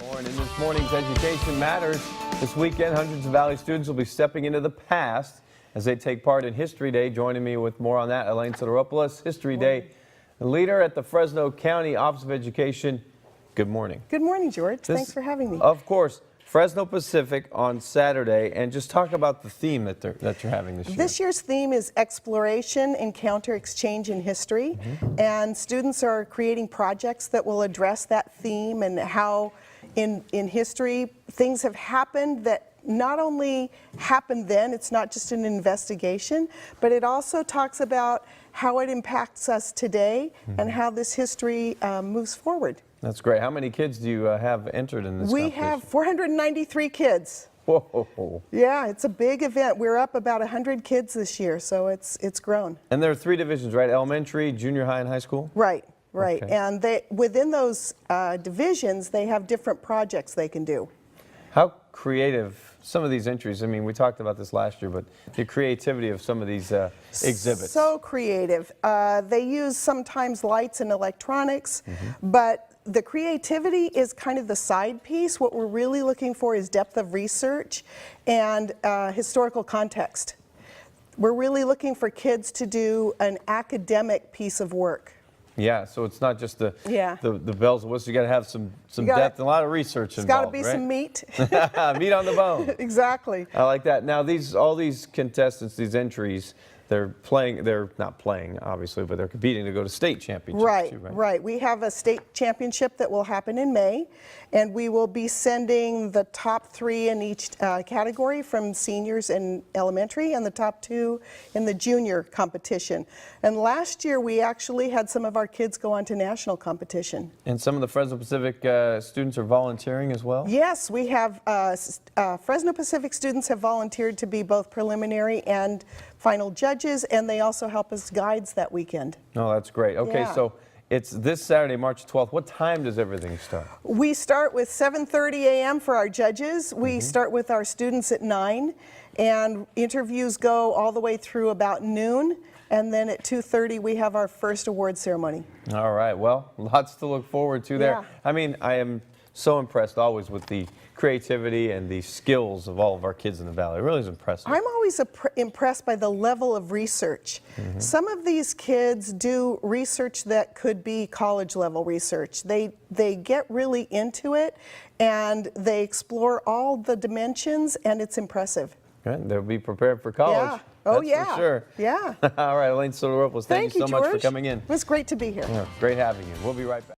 Lauren, in this morning's Education Matters, this weekend, hundreds of Valley students will be stepping into the past as they take part in History Day. Joining me with more on that, Elaine Sideropoulos, History Day leader at the Fresno County Office of Education. Good morning. Good morning, George. Thanks for having me. Of course. Fresno Pacific on Saturday, and just talk about the theme that you're having this year. This year's theme is Exploration, Encounter, Exchange, and History, and students are creating projects that will address that theme and how in history things have happened that not only happened then, it's not just an investigation, but it also talks about how it impacts us today and how this history moves forward. That's great. How many kids do you have entered in this We competition? have 493 kids. Whoa. Yeah, it's a big event. We're up about 100 kids this year, so it's grown. And there are 3 divisions, right? Elementary, junior high, and high school? Right. Okay. And within those divisions, they have different projects they can do. How creative, some of these entries, I mean, we talked about this last year, but the creativity of some of these exhibits. So creative. They use sometimes lights and electronics, but the creativity is kind of the side piece. What we're really looking for is depth of research and historical context. We're really looking for kids to do an academic piece of work. Yeah, so it's not just the bells and whistles. You got to have some depth and a lot of research involved. It's got to be right? some meat. Meat on the bone. Exactly. I like that. Now, all these contestants, these entries, they're not playing, obviously, but they're competing to go to state championships. Right, too, right? right. We have a state championship that will happen in May, and we will be sending the top 3 in each category from seniors in elementary and the top 2 in the junior competition. And last year, we actually had some of our kids go on to national competition. And some of the Fresno Pacific students are volunteering as well? Yes, we have Fresno Pacific students have volunteered to be both preliminary and final judges, and they also help as guides that weekend. Oh, that's great. Okay, Yeah. so it's this Saturday, March 12th. What time does everything start? We start with 7:30 a.m. for our judges. We start with our students at 9, and interviews go all the way through about noon, and then at 2:30 we have our first award ceremony. All right, well, lots to look forward to there. Yeah. I mean, I am so impressed always with the creativity and the skills of all of our kids in the Valley. It really is impressive. I'm always impressed by the level of research. Some of these kids do research that could be college level research. They get really into it and they explore all the dimensions, and it's impressive. Good. They'll be prepared for college. Yeah. Oh, That's yeah. for sure. Yeah. All right, Elaine Sideropoulos, thank you so much for George. coming in. It was great to be here. Yeah, great having you. We'll be right back.